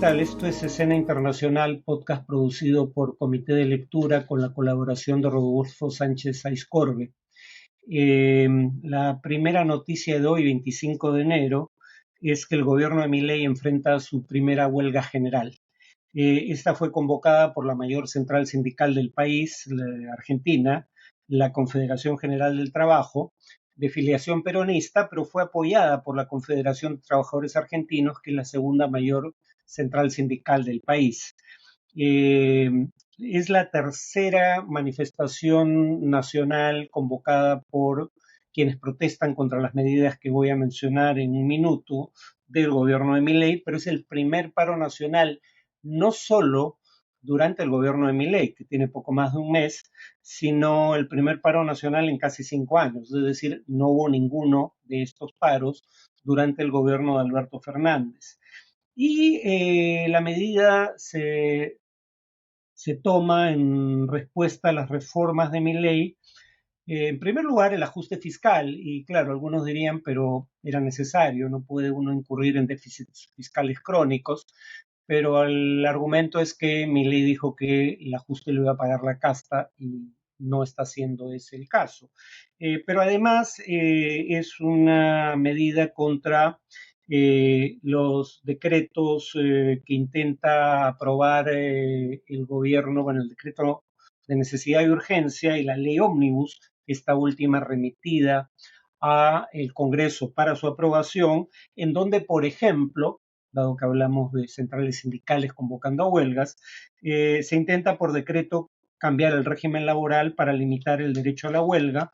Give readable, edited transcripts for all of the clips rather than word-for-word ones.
tal? Esto es Escena Internacional, podcast producido por Comité de Lectura con la colaboración de Rodolfo Sánchez Aizcorbe. La primera noticia de hoy, 25 de enero, es que el gobierno de Milei enfrenta su primera huelga general. Esta fue convocada por la mayor central sindical del país, Argentina, la Confederación General del Trabajo, de filiación peronista, pero fue apoyada por la Confederación de Trabajadores Argentinos, que es la segunda mayor central sindical del país. Es la tercera manifestación nacional convocada por quienes protestan contra las medidas que voy a mencionar en un minuto del gobierno de Milei, pero es el primer paro nacional, no solo durante el gobierno de Milei, que tiene poco más de un mes, sino el primer paro nacional en casi 5 años. Es decir, no hubo ninguno de estos paros durante el gobierno de Alberto Fernández. Y la medida se toma en respuesta a las reformas de Milei. En primer lugar, el ajuste fiscal, y claro, algunos dirían, pero era necesario, no puede uno incurrir en déficits fiscales crónicos, pero el argumento es que Milei dijo que el ajuste lo iba a pagar la casta y no está siendo ese el caso. Pero además es una medida contra los decretos que intenta aprobar el gobierno, bueno, el decreto de necesidad y urgencia y la ley ómnibus, esta última remitida a el Congreso para su aprobación, en donde, por ejemplo, dado que hablamos de centrales sindicales convocando a huelgas, se intenta por decreto cambiar el régimen laboral para limitar el derecho a la huelga.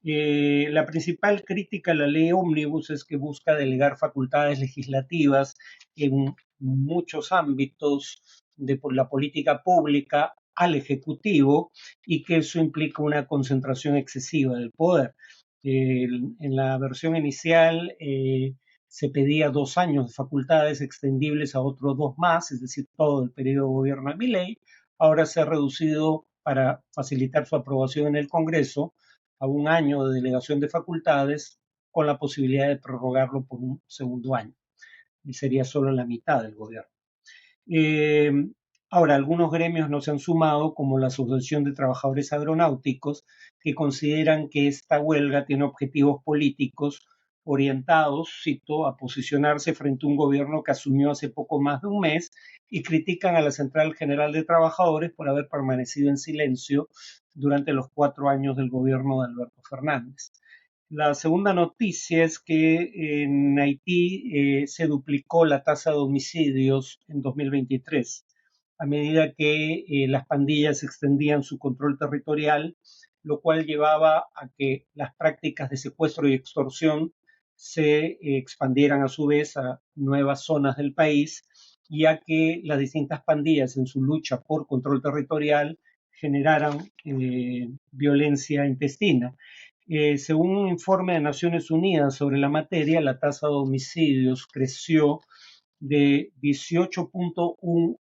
La principal crítica a la ley ómnibus es que busca delegar facultades legislativas en muchos ámbitos de la política pública al Ejecutivo y que eso implica una concentración excesiva del poder. En la versión inicial se pedía 2 años de facultades extendibles a otros 2 más, es decir, todo el periodo de gobierno de Milei. Ahora se ha reducido para facilitar su aprobación en el Congreso a 1 año de delegación de facultades con la posibilidad de prorrogarlo por un segundo año. Y sería solo la mitad del gobierno. Eh, Ahora, algunos gremios no se han sumado, como la Asociación de Trabajadores Aeronáuticos, que consideran que esta huelga tiene objetivos políticos orientados, cito, a posicionarse frente a un gobierno que asumió hace poco más de un mes y critican a la Central General de Trabajadores por haber permanecido en silencio durante los 4 años del gobierno de Alberto Fernández. La segunda noticia es que en Haití se duplicó la tasa de homicidios en 2023, a medida que las pandillas extendían su control territorial, lo cual llevaba a que las prácticas de secuestro y extorsión se expandieran a su vez a nuevas zonas del país, ya que las distintas pandillas en su lucha por control territorial generaran violencia intestina. Según un informe de Naciones Unidas sobre la materia, la tasa de homicidios creció de 18.1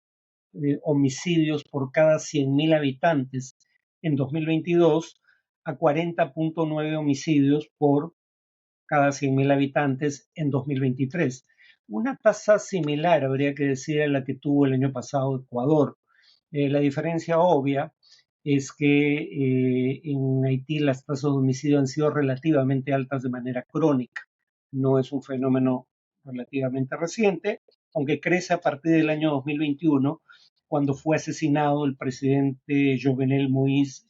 homicidios por cada 100.000 habitantes en 2022 a 40.9 homicidios por cada 100.000 habitantes en 2023. Una tasa similar, habría que decir, a la que tuvo el año pasado Ecuador. La diferencia obvia es que en Haití las tasas de homicidio han sido relativamente altas de manera crónica. No es un fenómeno relativamente reciente, aunque crece a partir del año 2021, cuando fue asesinado el presidente Jovenel Moïse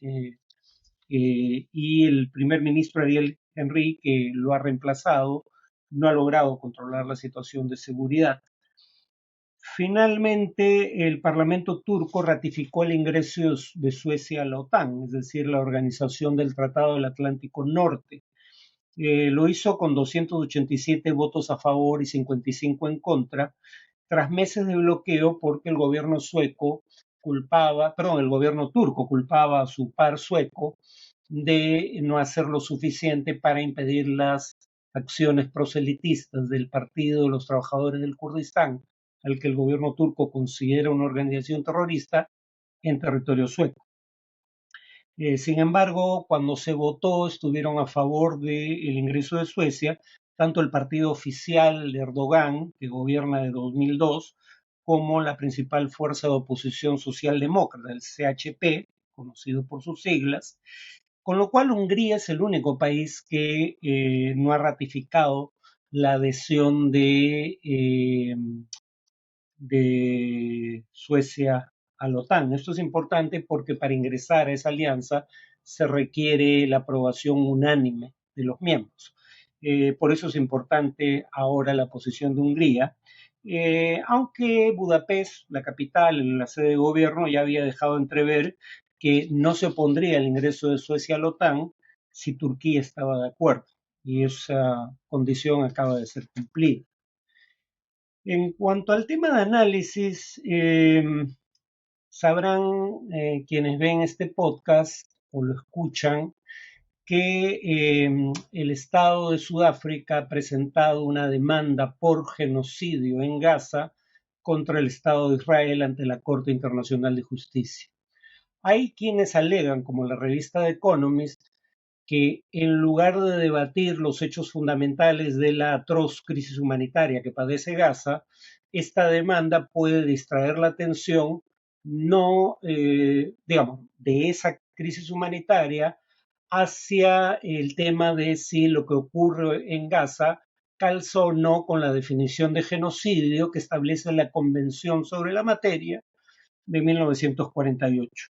y el primer ministro Ariel Henry, que lo ha reemplazado, no ha logrado controlar la situación de seguridad. Finalmente, el Parlamento turco ratificó el ingreso de Suecia a la OTAN, es decir, la Organización del Tratado del Atlántico Norte. Lo hizo con 287 votos a favor y 55 en contra, tras meses de bloqueo porque el gobierno el gobierno turco culpaba a su par sueco de no hacer lo suficiente para impedir las acciones proselitistas del Partido de los Trabajadores del Kurdistán, al que el gobierno turco considera una organización terrorista, en territorio sueco. Sin embargo, cuando se votó, estuvieron a favor del ingreso de Suecia, tanto el partido oficial de Erdogan, que gobierna de 2002, como la principal fuerza de oposición socialdemócrata, el CHP, conocido por sus siglas, con lo cual Hungría es el único país que no ha ratificado la adhesión de Suecia a la OTAN. Esto es importante porque para ingresar a esa alianza se requiere la aprobación unánime de los miembros. Por eso es importante ahora la posición de Hungría, aunque Budapest, la capital, la sede de gobierno, ya había dejado entrever que no se opondría al ingreso de Suecia a la OTAN si Turquía estaba de acuerdo, y esa condición acaba de ser cumplida. En cuanto al tema de análisis, sabrán quienes ven este podcast o lo escuchan que el Estado de Sudáfrica ha presentado una demanda por genocidio en Gaza contra el Estado de Israel ante la Corte Internacional de Justicia. Hay quienes alegan, como la revista The Economist, que en lugar de debatir los hechos fundamentales de la atroz crisis humanitaria que padece Gaza, esta demanda puede distraer la atención no, digamos, de esa crisis humanitaria hacia el tema de si lo que ocurre en Gaza calza o no con la definición de genocidio que establece la Convención sobre la Materia de 1948.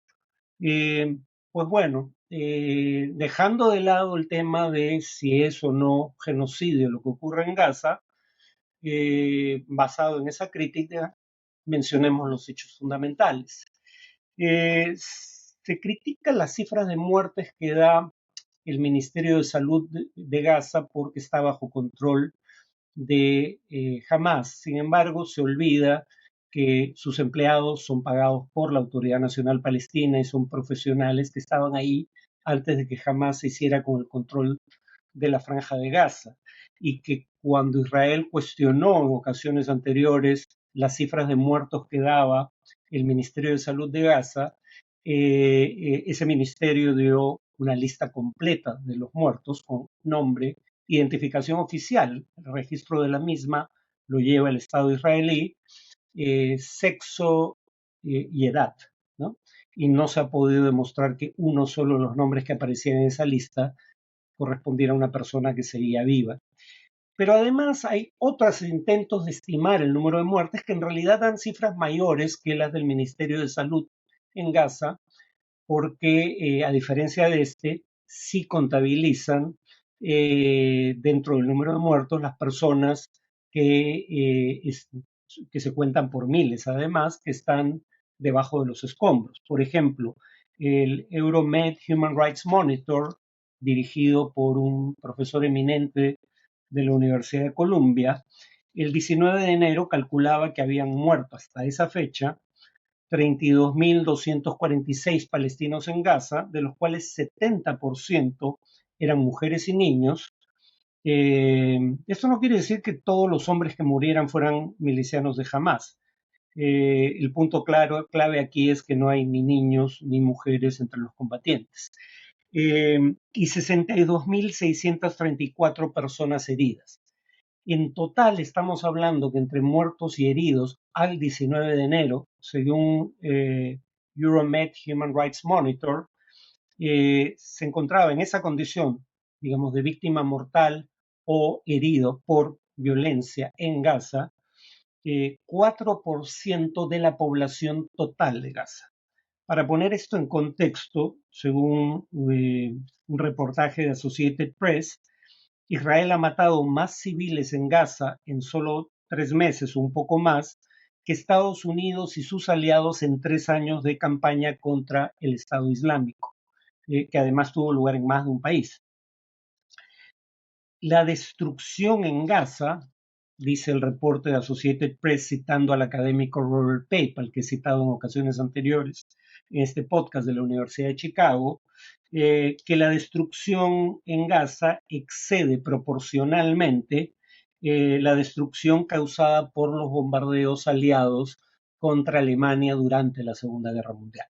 Pues bueno, dejando de lado el tema de si es o no genocidio lo que ocurre en Gaza, basado en esa crítica, mencionemos los hechos fundamentales. Se critican las cifras de muertes que da el Ministerio de Salud de Gaza porque está bajo control de Hamas. Sin embargo, se olvida que sus empleados son pagados por la Autoridad Nacional Palestina y son profesionales que estaban ahí antes de que Hamas se hiciera con el control de la Franja de Gaza, y que cuando Israel cuestionó en ocasiones anteriores las cifras de muertos que daba el Ministerio de Salud de Gaza, ese ministerio dio una lista completa de los muertos con nombre, identificación oficial, el registro de la misma lo lleva el Estado israelí, sexo y edad, ¿no? Y no se ha podido demostrar que uno solo de los nombres que aparecían en esa lista correspondiera a una persona que seguía viva. Pero además hay otros intentos de estimar el número de muertes que en realidad dan cifras mayores que las del Ministerio de Salud en Gaza, porque a diferencia de este, sí contabilizan dentro del número de muertos las personas que se cuentan por miles, además, que están debajo de los escombros. Por ejemplo, el Euromed Human Rights Monitor, dirigido por un profesor eminente de la Universidad de Columbia, el 19 de enero calculaba que habían muerto hasta esa fecha 32.246 palestinos en Gaza, de los cuales 70% eran mujeres y niños. Esto no quiere decir que todos los hombres que murieran fueran milicianos de Hamas. El punto clave aquí es que no hay ni niños ni mujeres entre los combatientes. Y 62.634 personas heridas. En total estamos hablando que entre muertos y heridos al 19 de enero, según Euromed Human Rights Monitor, se encontraba en esa condición, digamos, de víctima mortal o herido por violencia en Gaza, 4% de la población total de Gaza. Para poner esto en contexto, según un reportaje de Associated Press, Israel ha matado más civiles en Gaza en solo 3 meses o un poco más que Estados Unidos y sus aliados en 3 años de campaña contra el Estado Islámico, que además tuvo lugar en más de un país. La destrucción en Gaza, dice el reporte de Associated Press citando al académico Robert Pape, al que he citado en ocasiones anteriores en este podcast de la Universidad de Chicago, que la destrucción en Gaza excede proporcionalmente la destrucción causada por los bombardeos aliados contra Alemania durante la Segunda Guerra Mundial.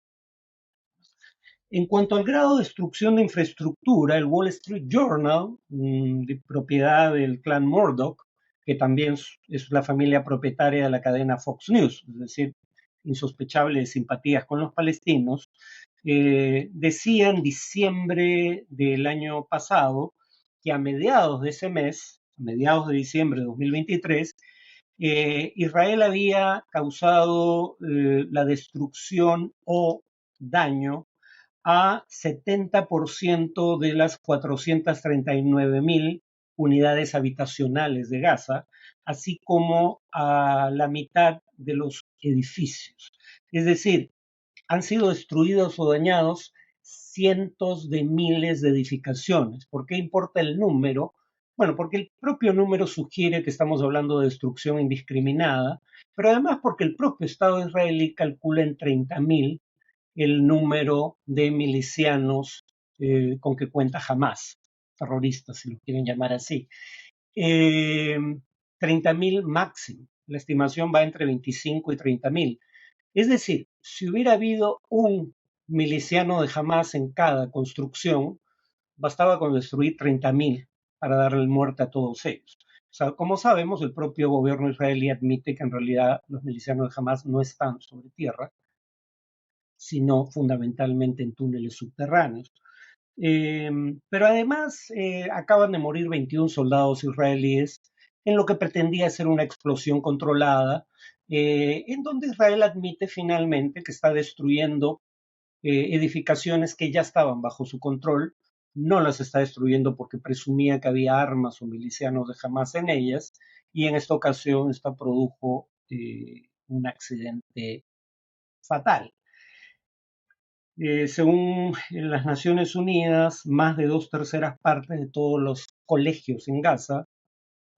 En cuanto al grado de destrucción de infraestructura, el Wall Street Journal, de propiedad del clan Murdoch, que también es la familia propietaria de la cadena Fox News, es decir, insospechable de simpatías con los palestinos, decía en diciembre del año pasado que a mediados de ese mes, a mediados de diciembre de 2023, Israel había causado la destrucción o daño a 70% de las 439.000 unidades habitacionales de Gaza, así como a la mitad de los edificios. Es decir, han sido destruidos o dañados cientos de miles de edificaciones. ¿Por qué importa el número? Bueno, porque el propio número sugiere que estamos hablando de destrucción indiscriminada, pero además porque el propio Estado israelí calcula en 30.000 el número de milicianos con que cuenta Hamas, terroristas, si lo quieren llamar así. 30.000 máximo. La estimación va entre 25 y 30.000. Es decir, si hubiera habido un miliciano de Hamas en cada construcción, bastaba con destruir 30.000 para darle muerte a todos ellos. O sea, como sabemos, el propio gobierno israelí admite que en realidad los milicianos de Hamas no están sobre tierra, sino fundamentalmente en túneles subterráneos. Pero además acaban de morir 21 soldados israelíes en lo que pretendía ser una explosión controlada, en donde Israel admite finalmente que está destruyendo edificaciones que ya estaban bajo su control, no las está destruyendo porque presumía que había armas o milicianos de Hamas en ellas, y en esta ocasión esta produjo un accidente fatal. Según las Naciones Unidas, más de 2/3 de todos los colegios en Gaza,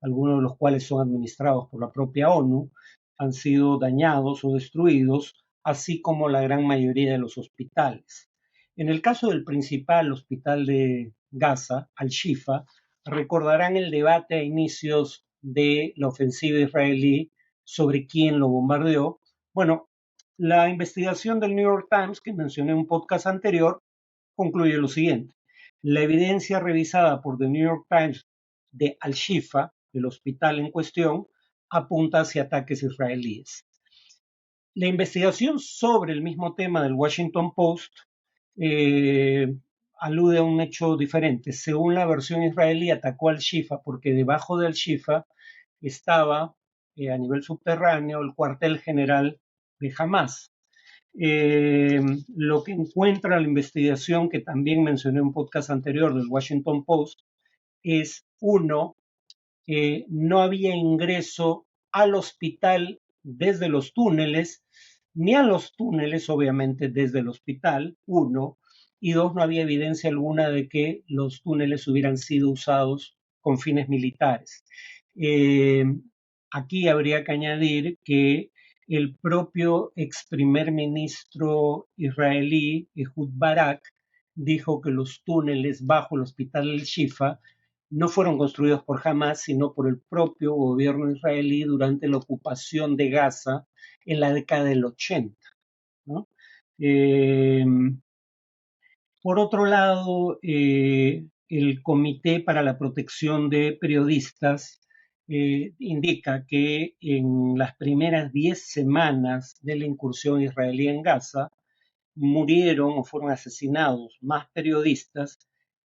algunos de los cuales son administrados por la propia ONU, han sido dañados o destruidos, así como la gran mayoría de los hospitales. En el caso del principal hospital de Gaza, Al-Shifa, recordarán el debate a inicios de la ofensiva israelí sobre quién lo bombardeó. Bueno, la investigación del New York Times, que mencioné en un podcast anterior, concluye lo siguiente. La evidencia revisada por The New York Times de Al-Shifa, el hospital en cuestión, apunta hacia ataques israelíes. La investigación sobre el mismo tema del Washington Post alude a un hecho diferente. Según la versión israelí, atacó Al-Shifa porque debajo de Al-Shifa estaba a nivel subterráneo el cuartel general de Hamas. Lo que encuentra la investigación, que también mencioné en un podcast anterior del Washington Post, es uno, no había ingreso al hospital desde los túneles, ni a los túneles, obviamente, desde el hospital, uno, y dos, no había evidencia alguna de que los túneles hubieran sido usados con fines militares. Aquí habría que añadir que el propio ex primer ministro israelí, Ehud Barak, dijo que los túneles bajo el hospital El Shifa no fueron construidos por Hamas, sino por el propio gobierno israelí durante la ocupación de Gaza en la década del 80, ¿no? Por otro lado, el Comité para la Protección de Periodistas indica que en las primeras 10 semanas de la incursión israelí en Gaza murieron o fueron asesinados más periodistas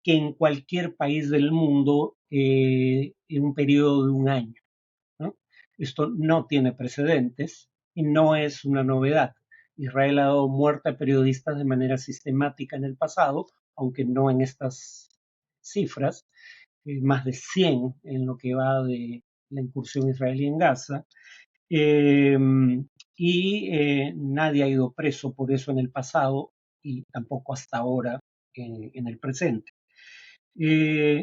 que en cualquier país del mundo en un periodo de un año, ¿no? Esto no tiene precedentes y no es una novedad. Israel ha dado muerte a periodistas de manera sistemática en el pasado, aunque no en estas cifras, más de 100 en lo que va de la incursión israelí en Gaza, eh, y nadie ha ido preso por eso en el pasado y tampoco hasta ahora en el presente.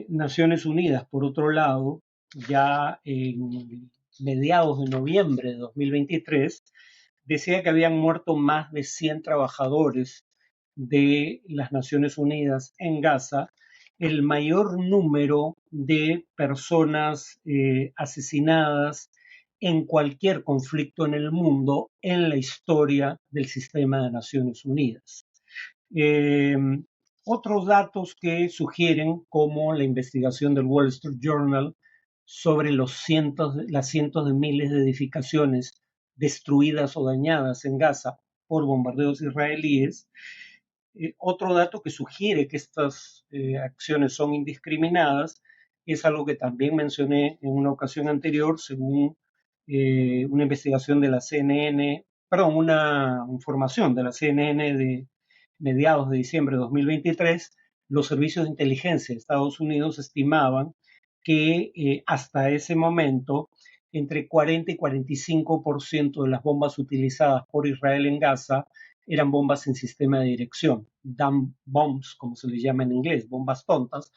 Naciones Unidas, por otro lado, ya en mediados de noviembre de 2023, decía que habían muerto más de 100 trabajadores de las Naciones Unidas en Gaza, el mayor número de personas asesinadas en cualquier conflicto en el mundo en la historia del sistema de Naciones Unidas. Eh, Otros datos que sugieren, como la investigación del Wall Street Journal sobre las cientos de miles de edificaciones destruidas o dañadas en Gaza por bombardeos israelíes. Otro dato que sugiere que estas acciones son indiscriminadas es algo que también mencioné en una ocasión anterior, según una investigación de la CNN, perdón, una información de la CNN de mediados de diciembre de 2023, los servicios de inteligencia de Estados Unidos estimaban que hasta ese momento entre 40 y 45% de las bombas utilizadas por Israel en Gaza eran bombas sin sistema de dirección, dumb bombs, como se les llama en inglés, bombas tontas,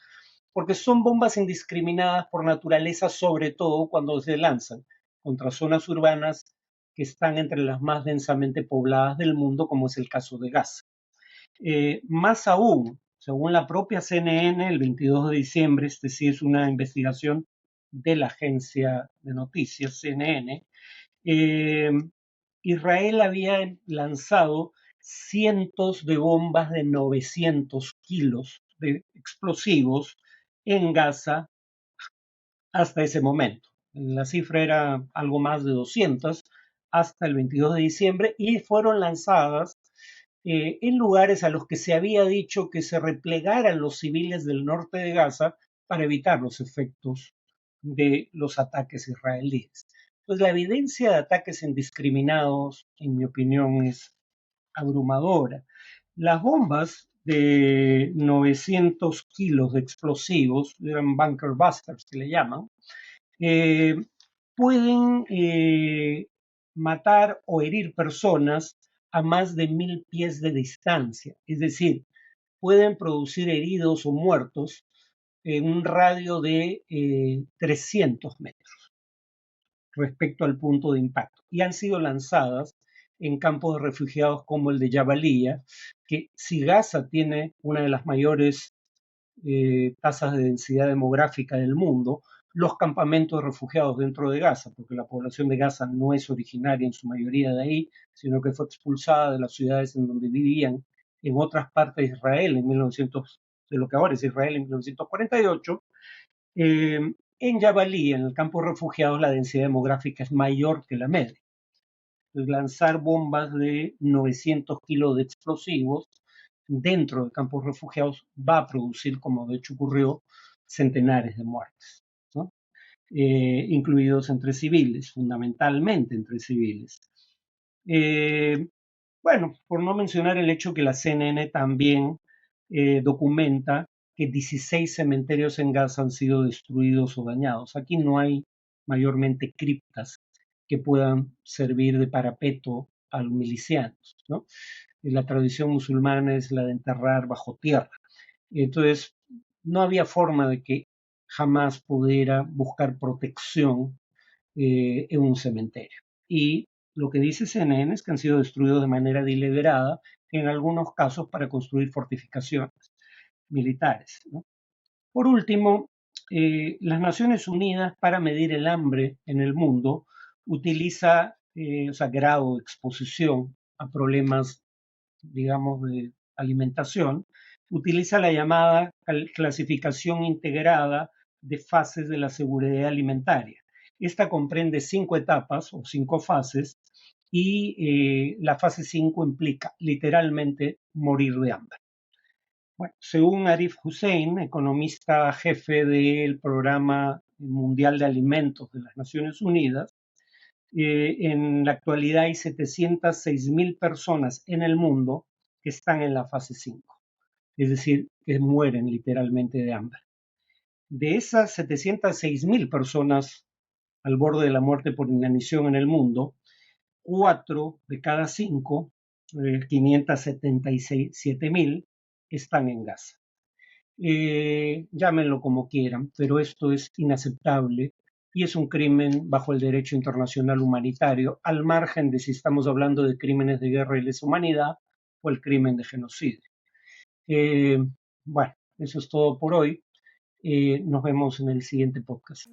porque son bombas indiscriminadas por naturaleza, sobre todo cuando se lanzan contra zonas urbanas que están entre las más densamente pobladas del mundo, como es el caso de Gaza. Más aún, según la propia CNN, el 22 de diciembre, este sí es una investigación de la agencia de noticias CNN, Israel había lanzado cientos de bombas de 900 kilos de explosivos en Gaza hasta ese momento. La cifra era algo más de 200 hasta el 22 de diciembre y fueron lanzadas en lugares a los que se había dicho que se replegaran los civiles del norte de Gaza para evitar los efectos de los ataques israelíes. Pues la evidencia de ataques indiscriminados, en mi opinión, es abrumadora. Las bombas de 900 kilos de explosivos, eran bunker busters que le llaman, eh, pueden matar o herir personas a más de 1000 pies de distancia. Es decir, pueden producir heridos o muertos en un radio de 300 metros respecto al punto de impacto. Y han sido lanzadas en campos de refugiados como el de Jabalia, que si Gaza tiene una de las mayores tasas de densidad demográfica del mundo, los campamentos de refugiados dentro de Gaza, porque la población de Gaza no es originaria en su mayoría de ahí, sino que fue expulsada de las ciudades en donde vivían en otras partes de Israel en 1900, de lo que ahora es Israel en 1948. En Jabalí, en el campo de refugiados, la densidad demográfica es mayor que la media. Entonces, lanzar bombas de 900 kilos de explosivos dentro de campos refugiados va a producir, como de hecho ocurrió, centenares de muertes, ¿no? Incluidos entre civiles, fundamentalmente entre civiles. Bueno, por no mencionar el hecho que la CNN también documenta que 16 cementerios en Gaza han sido destruidos o dañados. Aquí no hay mayormente criptas que puedan servir de parapeto a los milicianos, ¿no? La tradición musulmana es la de enterrar bajo tierra. Entonces, no había forma de que jamás pudiera buscar protección en un cementerio. Y lo que dice CNN es que han sido destruidos de manera deliberada, en algunos casos para construir fortificaciones militares, ¿no? Por último, las Naciones Unidas para medir el hambre en el mundo utiliza, o sea, grado de exposición a problemas, digamos, de alimentación, utiliza la llamada clasificación integrada de fases de la seguridad alimentaria. Esta comprende 5 etapas o 5 fases y la fase 5 implica literalmente morir de hambre. Bueno, según Arif Hussein, economista jefe del Programa Mundial de Alimentos de las Naciones Unidas, en la actualidad hay 706.000 personas en el mundo que están en la fase 5, es decir, que mueren literalmente de hambre. De esas 706.000 personas al borde de la muerte por inanición en el mundo, 4 de cada 5, 577.000, están en Gaza. Llámenlo como quieran, pero esto es inaceptable y es un crimen bajo el derecho internacional humanitario, al margen de si estamos hablando de crímenes de guerra y lesa humanidad o el crimen de genocidio. Bueno, eso es todo por hoy. Nos vemos en el siguiente podcast.